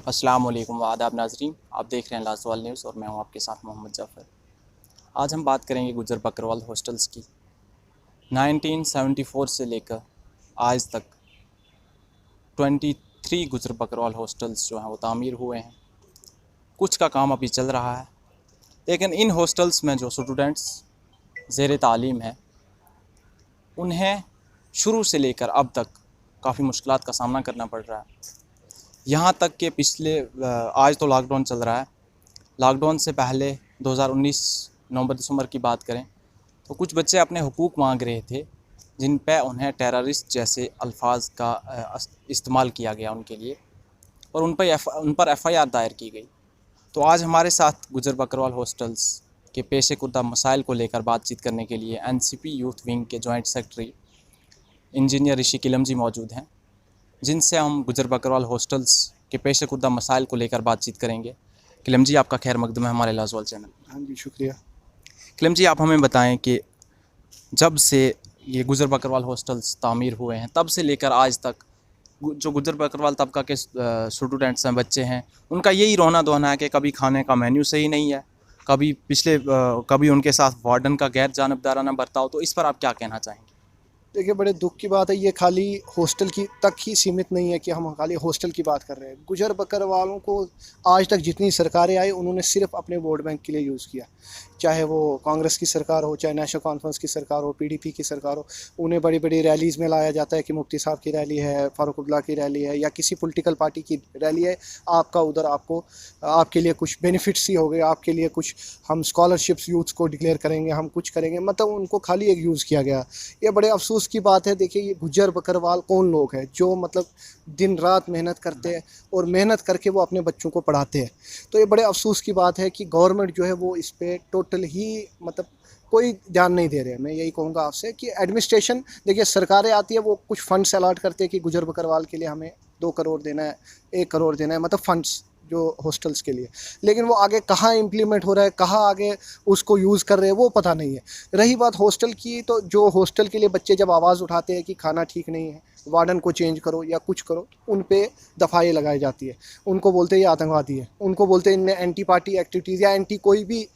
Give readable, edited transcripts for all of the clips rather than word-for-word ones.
अस्सलाम वालेकुम व आदाब नाज़रीन, आप देख रहे हैं लाजवाल न्यूज़ और मैं हूं आपके साथ मोहम्मद जाफ़र। आज हम बात करेंगे गुजर बकरवाल हॉस्टल्स की। 1974 से लेकर आज तक 23 गुजर बकरवाल हॉस्टल्स जो हैं वो तामीर हुए हैं। कुछ का काम अभी चल रहा है, लेकिन इन हॉस्टल्स में जो स्टूडेंट्स ज़ेर तालीम हैं उन्हें शुरू से लेकर अब तक काफ़ी मुश्किलात का सामना करना पड़ रहा है। यहाँ तक कि आज तो लॉकडाउन चल रहा है, लॉकडाउन से पहले 2019 नवंबर दिसंबर की बात करें तो कुछ बच्चे अपने हुकूक मांग रहे थे, जिन पे उन्हें टेररिस्ट जैसे अल्फाज का इस्तेमाल किया गया उनके लिए, और उन पर FIR दायर की गई। तो आज हमारे साथ गुजर बकरवाल हॉस्टल्स के पेशे कुर्दा मसाइल को लेकर बातचीत करने के लिए NCP यूथ विंग के जॉइंट सेक्रेटरी इंजीनियर ऋषि किलम जी मौजूद हैं, जिनसे हम गुजर बकरवाल हॉस्टल्स के पेशे कुर्दा मसाइल को लेकर बातचीत करेंगे। किलम जी, आपका खैर मकदम है हमारे लाजवाल चैनल। हाँ जी, शुक्रिया। किलम जी, आप हमें बताएं कि जब से ये गुजर बकरवाल हॉस्टल्स तामीर हुए हैं तब से लेकर आज तक जो गुजर बकरवाल तबका के स्टूडेंट्स हैं, बच्चे हैं, उनका यही रोना धोना है कि कभी खाने का मेन्यू सही नहीं है, कभी उनके साथ वार्डन का गैर जानबदाराना बर्ताव। तो इस पर आप क्या कहना चाहेंगे? देखिए, बड़े दुख की बात है, ये खाली हॉस्टल की तक ही सीमित नहीं है कि हम खाली हॉस्टल की बात कर रहे हैं। गुजर बकरवालों को आज तक जितनी सरकारें आई उन्होंने सिर्फ अपने वोट बैंक के लिए यूज़ किया, चाहे वो कांग्रेस की सरकार हो, चाहे नेशनल कॉन्फ्रेंस की सरकार हो, PDP की सरकार हो। उन्हें बड़ी बड़ी रैलीज़ में लाया जाता है कि मुफ्ती साहब की रैली है, फ़ारूक अब्दुल्ला की रैली है, या किसी पॉलिटिकल पार्टी की रैली है, आपका उधर आपके लिए कुछ बेनिफिट्स ही हो गए, आपके लिए कुछ हम स्कॉलरशिप्स यूथ्स को डिक्लेयर करेंगे, हम कुछ करेंगे, मतलब उनको खाली एक यूज़ किया गया। ये बड़े अफसोस की बात है। देखिए, ये गुजर बकरवाल कौन लोग हैं जो मतलब दिन रात मेहनत करते हैं और मेहनत करके वो अपने बच्चों को पढ़ाते हैं। तो ये बड़े अफसोस की बात है कि गवर्नमेंट जो है वो इस पे टोटल ही मतलब कोई ध्यान नहीं दे रहे हैं। मैं यही कहूँगा आपसे कि एडमिनिस्ट्रेशन, देखिए सरकारें आती है, वो कुछ फंड्स अलाट करते हैं कि गुजर बकरवाल के लिए हमें 2 करोड़ देना है, 1 करोड़ देना है, मतलब फंड्स जो हॉस्टल्स के लिए। लेकिन वो आगे कहाँ इम्प्लीमेंट हो रहा है, कहाँ आगे उसको यूज़ कर रहे हैं, वो पता नहीं है। रही बात हॉस्टल की, तो जो हॉस्टल के लिए बच्चे जब आवाज़ उठाते हैं कि खाना ठीक नहीं है, वार्डन को चेंज करो या कुछ करो, उन पे दफ़ाएँ लगाई जाती है। उनको बोलते हैं ये आतंकवादी है, उनको बोलते हैं इनने एंटी पार्टी एक्टिविटीज़ या एंटी कोई भी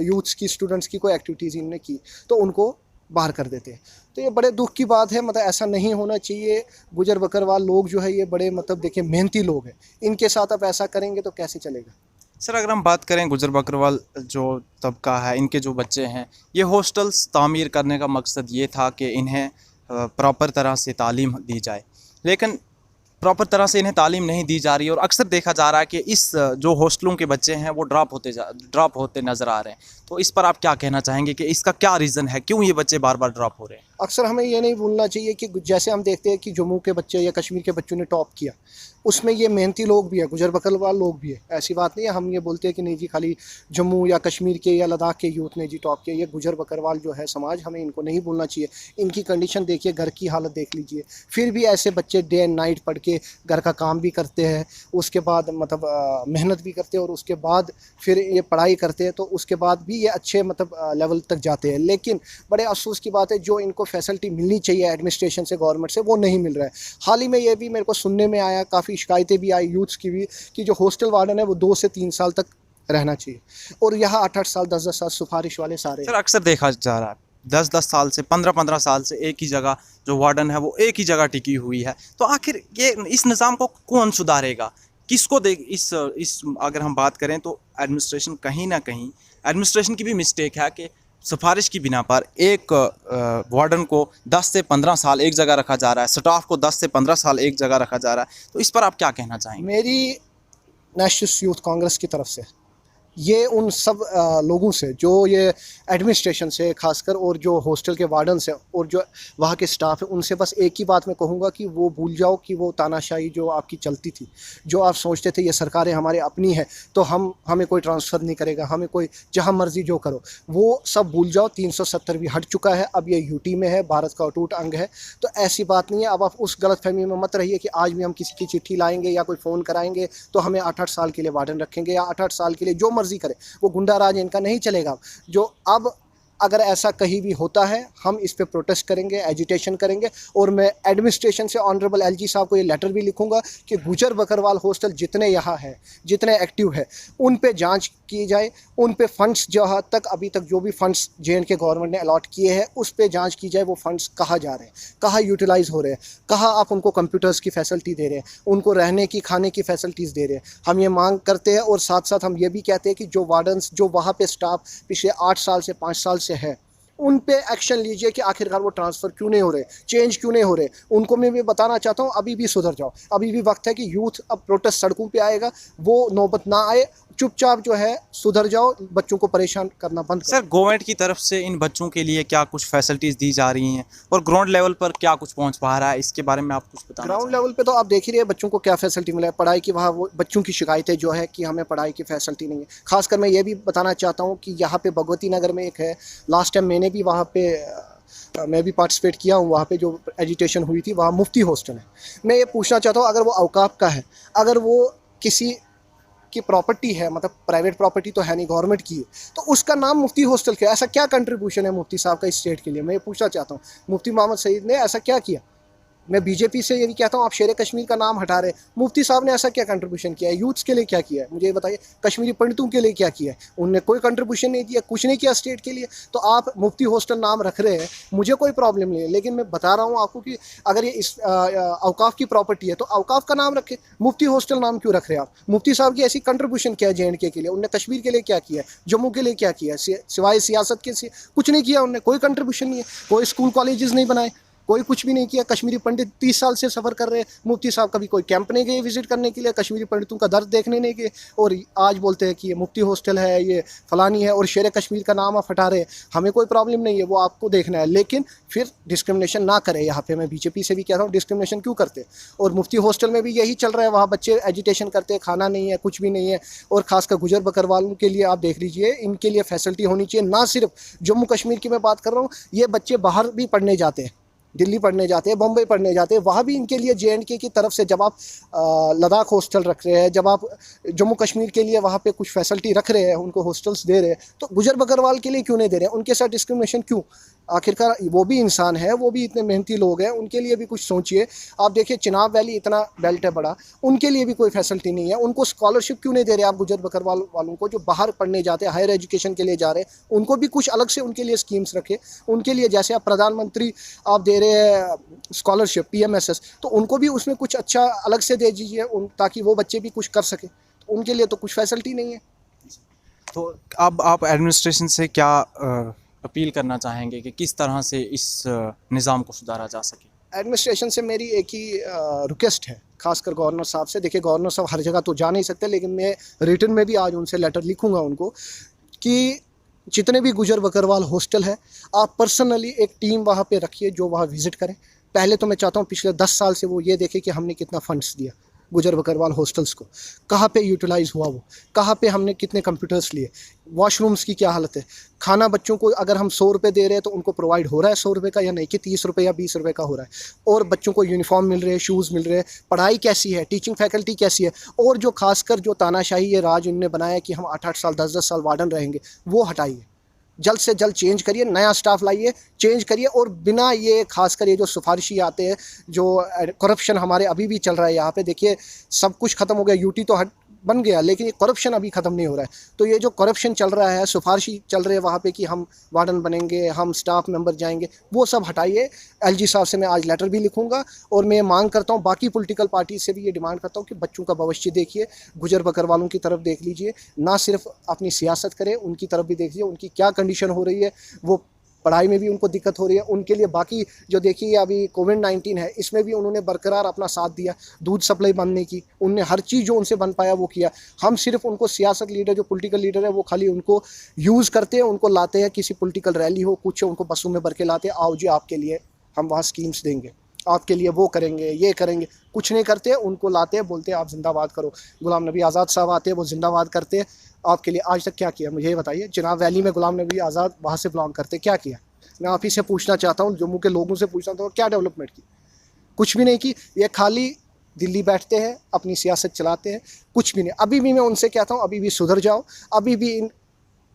यूथ्स की, स्टूडेंट्स की कोई एक्टिविटीज़ इनने की, तो उनको बाहर कर देते हैं। तो ये बड़े दुख की बात है, मतलब ऐसा नहीं होना चाहिए। गुजर बकरवाल लोग जो है ये बड़े मतलब देखिए मेहनती लोग हैं, इनके साथ आप ऐसा करेंगे तो कैसे चलेगा। सर, अगर हम बात करें गुजर बकरवाल जो तबका है, इनके जो बच्चे हैं, ये हॉस्टल्स तामीर करने का मकसद ये था कि इन्हें प्रॉपर तरह से तालीम दी जाए, लेकिन प्रॉपर तरह से इन्हें तालीम नहीं दी जा रही है और अक्सर देखा जा रहा है कि इस जो हॉस्टलों के बच्चे हैं वो ड्रॉप होते नज़र आ रहे हैं। तो इस पर आप क्या कहना चाहेंगे कि इसका क्या रीज़न है, क्यों ये बच्चे बार बार ड्रॉप हो रहे हैं? अक्सर हमें ये नहीं भूलना चाहिए कि जैसे हम देखते हैं कि जम्मू के बच्चे या कश्मीर के बच्चों ने टॉप किया, उसमें ये मेहनती लोग भी है, गुजर बकरवाल लोग भी है। ऐसी बात नहीं है हम ये बोलते हैं कि नहीं जी खाली जम्मू या कश्मीर के या लद्दाख के यूथ ने जी टॉप किया। ये गुजर बकरवाल जो है समाज, हमें इनको नहीं भूलना चाहिए। इनकी कंडीशन देखिए, घर की हालत देख लीजिए। फिर भी ऐसे बच्चे डे एंड नाइट पढ़ के घर का काम भी करते हैं, उसके बाद मतलब मेहनत भी करते हैं, और उसके बाद फिर ये पढ़ाई करते हैं, तो उसके बाद भी ये अच्छे मतलब लेवल तक जाते हैं। लेकिन बड़े अफसोस की बात है, जो इनको फैसिलिटी मिलनी चाहिए एडमिनिस्ट्रेशन से, गवर्नमेंट से, वो नहीं मिल रहा है। हाल ही में ये भी मेरे को सुनने में आया, काफ़ी शिकायतें भी आई यूथ्स की भी, कि जो हॉस्टल वार्डन है वो 2 से 3 साल तक रहना चाहिए, और यहाँ 8-8 साल 10-10 साल सिफारिश वाले सारे। सर, अक्सर देखा जा रहा है 10-10 साल से 15-15 साल से एक ही जगह जो वार्डन है वो एक ही जगह टिकी हुई है। तो आखिर ये इस निज़ाम को कौन सुधारेगा, किसको दे? इस अगर हम बात करें तो एडमिनिस्ट्रेशन, कहीं ना कहीं एडमिनिस्ट्रेशन की भी मिस्टेक है कि सिफारिश की बिना पर एक वार्डन को 10 से 15 साल एक जगह रखा जा रहा है, स्टाफ को 10 से 15 साल एक जगह रखा जा रहा है। तो इस पर आप क्या कहना चाहेंगे? मेरी नेशनल यूथ कांग्रेस की तरफ से ये उन सब लोगों से, जो ये एडमिनिस्ट्रेशन से खासकर, और जो हॉस्टल के वार्डन से, और जो वहाँ के स्टाफ है, उनसे बस एक ही बात मैं कहूँगा कि वो भूल जाओ कि वो तानाशाही जो आपकी चलती थी, जो आप सोचते थे ये सरकारें हमारे अपनी है तो हमें कोई ट्रांसफ़र नहीं करेगा, हमें कोई जहाँ मर्जी जो करो, वो सब भूल जाओ। 370 भी हट चुका है, अब ये यूटी में है, भारत का अटूट अंग है। तो ऐसी बात नहीं है। अब आप उस गलतफहमी में मत रहिए कि आज भी हम किसी की चिट्ठी लाएंगे या कोई फ़ोन कराएंगे तो हमें 8-8 साल के लिए वार्डन रखेंगे, या 8-8 साल के लिए जो मर्जी करे, वो गुंडा राज इनका नहीं चलेगा। जो अब अगर ऐसा कहीं भी होता है हम इस पे प्रोटेस्ट करेंगे, एजिटेशन करेंगे। और मैं एडमिनिस्ट्रेशन से ऑनरेबल एलजी साहब को ये लेटर भी लिखूंगा कि गुजर बकरवाल हॉस्टल जितने यहाँ है, जितने एक्टिव है, उन पे जांच की जाए, उन पे फंड्स जहाँ तक अभी तक जो भी फंड्स जे गवर्नमेंट ने अलॉट किए हैं उस पे जांच की जाए, वो फंड्स कहाँ जा रहे हैं, कहाँ यूटिलाइज़ हो रहे हैं, कहाँ आप उनको कंप्यूटर्स की फैसिलिटी दे रहे हैं, उनको रहने की खाने की फैसिलिटीज़ दे रहे हैं। हम ये मांग करते हैं और साथ साथ हम ये भी कहते हैं कि जो वार्डन्स, जो वहाँ पे स्टाफ पिछले 8 साल से 5 साल से है, उन पे एक्शन लीजिए कि आखिरकार वो ट्रांसफ़र क्यों नहीं हो रहे, चेंज क्यों नहीं हो रहे। उनको मैं भी बताना चाहता हूँ अभी भी सुधर जाओ, अभी भी वक्त है कि यूथ अब प्रोटेस्ट सड़कों पे आएगा, वो नौबत ना आए, चुपचाप जो है सुधर जाओ, बच्चों को परेशान करना बंद करो। सर, गवर्नमेंट की तरफ से इन बच्चों के लिए क्या कुछ फैसिलिटीज़ दी जा रही हैं और ग्राउंड लेवल पर क्या कुछ पहुंच पा रहा है, इसके बारे में आप कुछ बताना ग्राउंड चाहेंगे? लेवल पे तो आप देख ही रहे हैं बच्चों को क्या फैसिलिटी मिला है, पढ़ाई की। वहाँ वो बच्चों की शिकायतें जो है कि हमें पढ़ाई की फैसिलिटी नहीं है। खासकर मैं ये भी बताना चाहता हूँ कि यहाँ पे भगवती नगर में एक है, लास्ट टाइम मैंने भी वहाँ पे मैं भी पार्टिसिपेट किया हूँ, वहाँ पे जो एजिटेशन हुई थी, वहाँ मुफ्ती हॉस्टल है। मैं ये पूछना चाहता हूँ अगर वो औकाफ का है, अगर वो किसी की प्रॉपर्टी है, मतलब प्राइवेट प्रॉपर्टी तो है नहीं, गवर्नमेंट की है, तो उसका नाम मुफ्ती हॉस्टल क्या है? ऐसा क्या कंट्रीब्यूशन है मुफ्ती साहब का इस स्टेट के लिए? मैं ये पूछना चाहता हूँ, मुफ्ती मोहम्मद सईद ने ऐसा क्या किया? मैं बीजेपी से ये भी कहता हूँ आप शेर कश्मीर का नाम हटा रहे, मुफ्ती साहब ने ऐसा क्या कंट्रीब्यूशन किया है? यूथ्स के लिए क्या किया है मुझे ये बताइए, कश्मीरी पंडितों के लिए क्या किया है? उनने कोई कंट्रीब्यूशन नहीं दिया, कुछ नहीं किया स्टेट के लिए। तो आप मुफ्ती हॉस्टल नाम रख रहे हैं, मुझे कोई प्रॉब्लम नहीं है, लेकिन मैं बता रहा हूँ आपको कि अगर ये इस औकाफ की प्रॉपर्टी है तो औकाफ का नाम रखे, मुफ्ती हॉस्टल नाम क्यों रख रहे हैं आप? मुफ्ती साहब की ऐसी कंट्रीब्यूशन क्या है जे के लिए? उनने कश्मीर के लिए क्या किया है, जम्मू के लिए क्या किया है? सिवाय सियासत के कुछ नहीं किया उनने, कोई कंट्रीब्यूशन नहीं है, कोई स्कूल कॉलेजेस नहीं बनाए, कोई कुछ भी नहीं किया। कश्मीरी पंडित 30 साल से सफ़र कर रहे हैं, मुफ्ती साहब कभी कोई कैंप नहीं गए विजिट करने के लिए, कश्मीरी पंडितों का दर्द देखने नहीं गए, और आज बोलते हैं कि ये मुफ्ती हॉस्टल है, ये फलानी है, और शेर कश्मीर का नाम आप हटा रहे हैं। हमें कोई प्रॉब्लम नहीं है, वो आपको देखना है, लेकिन फिर डिस्क्रिमिनेशन ना करें। यहाँ पे मैं बीजेपी से भी कह रहा हूँ, डिस्क्रिमिनेशन क्यों करते? और मुफ्ती हॉस्टल में भी यही चल रहा है, वहाँ बच्चे एजुटेशन करते हैं, खाना नहीं है, कुछ भी नहीं है। और ख़ासकर गुजर बकरवालों के लिए आप देख लीजिए, इनके लिए फैसिलिटी होनी चाहिए। ना सिर्फ जम्मू कश्मीर की मैं बात कर रहा हूँ, ये बच्चे बाहर भी पढ़ने जाते हैं, दिल्ली पढ़ने जाते हैं, बम्बई पढ़ने जाते हैं, वहाँ भी इनके लिए जे की तरफ से, जब आप लद्दाख हॉस्टल रख रहे हैं, जब आप जम्मू कश्मीर के लिए वहाँ पे कुछ फैसिलिटी रख रहे हैं, उनको हॉस्टल्स दे रहे हैं, तो गुजर बकरवाल के लिए क्यों नहीं दे रहे हैं? उनके साथ डिस्क्रिमिनेशन क्यों? आखिरकार वो भी इंसान है, वो भी इतने मेहनती लोग हैं, उनके लिए भी कुछ सोचिए। आप देखिए चिनाब वैली इतना बेल्ट है बड़ा, उनके लिए भी कोई फैसिलिटी नहीं है। उनको स्कॉलरशिप क्यों नहीं दे रहे आप गुजर बकरवाल वालों को, जो बाहर पढ़ने जाते हैं, हायर एजुकेशन के लिए जा रहे हैं? उनको भी कुछ अलग से उनके लिए स्कीम्स रखे, उनके लिए। जैसे आप प्रधानमंत्री आप दे रहे हैं स्कॉलरशिप PMSS, तो उनको भी उसमें कुछ अच्छा अलग से दे दीजिए, ताकि वो बच्चे भी कुछ कर सकें। तो उनके लिए तो कुछ फैसिलिटी नहीं है। तो अब आप एडमिनिस्ट्रेशन से क्या अपील करना चाहेंगे कि किस तरह से इस निज़ाम को सुधारा जा सके? एडमिनिस्ट्रेशन से मेरी एक ही रिक्वेस्ट है, खासकर गवर्नर साहब से। देखिए गवर्नर साहब हर जगह तो जा नहीं सकते, लेकिन मैं रिटर्न में भी आज उनसे लेटर लिखूंगा उनको कि जितने भी गुजर बकरवाल हॉस्टल है, आप पर्सनली एक टीम वहाँ पे रखिए जो वहाँ विज़िट करें। पहले तो मैं चाहता हूँ पिछले 10 साल से वो ये देखे कि हमने कितना फंड्स दिया गुजर बकरवाल हॉस्टल्स को, कहाँ पे यूटिलाइज़ हुआ, वो कहाँ पे हमने कितने कंप्यूटर्स लिए, वॉशरूम्स की क्या हालत है, खाना बच्चों को अगर हम 100 रुपये दे रहे हैं तो उनको प्रोवाइड हो रहा है 100 रुपये का, या नहीं कि 30 रुपये या 20 रुपये का हो रहा है, और बच्चों को यूनिफॉर्म मिल रहे हैं, शूज़ मिल रहे हैं, पढ़ाई कैसी है, टीचिंग फैकल्टी कैसी है। और जो खासकर जो तानाशाही ये राज उन्होंने बनाया कि हम 8-8 साल 10-10 साल वार्डन रहेंगे, वो हटाइए, जल्द से जल्द चेंज करिए, नया स्टाफ लाइए, चेंज करिए। और बिना ये खासकर ये जो सिफारिशी आते हैं, जो करप्शन हमारे अभी भी चल रहा है यहाँ पे, देखिए सब कुछ ख़त्म हो गया, यूटी तो बन गया, लेकिन ये करप्शन अभी ख़त्म नहीं हो रहा है। तो ये जो करप्शन चल रहा है, सिफारिशी चल रही है वहाँ पे कि हम वार्डन बनेंगे, हम स्टाफ मेंबर जाएंगे, वो सब हटाइए। LG साहब से मैं आज लेटर भी लिखूंगा, और मैं मांग करता हूँ बाकी पॉलिटिकल पार्टी से भी ये डिमांड करता हूँ कि बच्चों का भविष्य देखिए, गुजर बकरवालों की तरफ देख लीजिए, ना सिर्फ अपनी सियासत करें, उनकी तरफ भी देखिए, उनकी क्या कंडीशन हो रही है, वो पढ़ाई में भी उनको दिक्कत हो रही है उनके लिए। बाकी जो देखिए अभी कोविड-19 है, इसमें भी उन्होंने बरकरार अपना साथ दिया, दूध सप्लाई बंद नहीं की, उनने हर चीज़ जो उनसे बन पाया वो किया। हम सिर्फ उनको सियासत लीडर, जो पॉलिटिकल लीडर है, वो खाली उनको यूज़ करते हैं, उनको लाते हैं, किसी पॉलिटिकल रैली हो कुछ, उनको बसों में भर के लाते हैं, आओ जी आपके लिए हम वहाँ स्कीम्स देंगे, आपके लिए वो करेंगे, ये करेंगे, कुछ नहीं करते। उनको लाते हैं, बोलते हैं आप जिंदाबाद करो। गुलाम नबी आज़ाद साहब आते हैं, वो जिंदाबाद करते हैं आपके लिए। आज तक क्या किया मुझे ये बताइए? चिनाब वैली में गुलाम नबी आज़ाद वहाँ से बिलोंग करते, क्या किया? मैं आप ही से पूछना चाहता हूँ, जम्मू के लोगों से पूछना चाहता हूँ, क्या डेवलपमेंट की? कुछ भी नहीं की। ये खाली दिल्ली बैठते हैं, अपनी सियासत चलाते हैं, कुछ भी नहीं। अभी भी मैं उनसे कहता हूँ, अभी भी सुधर जाओ, अभी भी इन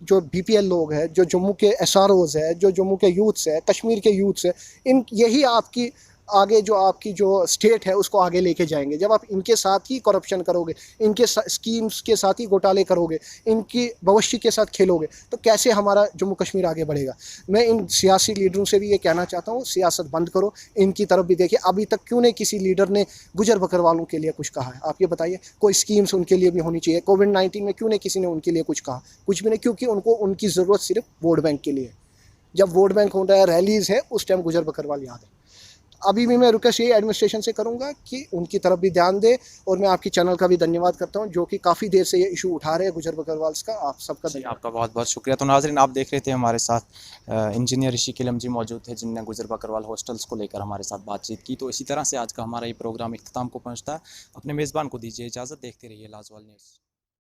जो BPL लोग हैं, जो जम्मू के SROs है, जो जम्मू के यूथ्स है, कश्मीर के यूथ्स है, इन यही आपकी आगे जो आपकी जो स्टेट है उसको आगे लेके जाएंगे। जब आप इनके साथ ही करप्शन करोगे, इनके स्कीम्स के साथ ही घोटाले करोगे, इनकी भविष्य के साथ खेलोगे, तो कैसे हमारा जम्मू कश्मीर आगे बढ़ेगा। मैं इन सियासी लीडरों से भी ये कहना चाहता हूँ, सियासत बंद करो, इनकी तरफ भी देखिए। अभी तक क्यों नहीं किसी लीडर ने गुजर बकरवालों के लिए कुछ कहा है? आप ये बताइए, कोई स्कीम्स उनके लिए भी होनी चाहिए। कोविड-19 में क्यों नहीं किसी ने उनके लिए कुछ कहा? कुछ भी नहीं, क्योंकि उनको उनकी ज़रूरत सिर्फ वोट बैंक के लिए है। जब वोट बैंक होता है, रैलीज़ है, उस टाइम गुजर बकरवाल याद है। अभी भी मैं रिक्वेस्ट यही एडमिनिस्ट्रेशन से करूंगा कि उनकी तरफ भी ध्यान दे। और मैं आपकी चैनल का भी धन्यवाद करता हूं, जो कि काफ़ी देर से ये इशू उठा रहे हैं गुजर बकरवाल्स का। आप सबका जी, धन्यवाद। आपका बहुत बहुत शुक्रिया। तो नाज़रीन, आप देख रहे थे हमारे साथ इंजीनियर ऋषि किलम जी मौजूद थे, जिनने गुजर बकरवाल हॉस्टल्स को लेकर हमारे साथ बातचीत की। तो इसी तरह से आज का हमारा ये प्रोग्राम इख्तिताम को पहुँचता है। अपने मेज़बान को दीजिए इजाज़त। देखते रहिए लाजवाल न्यूज़।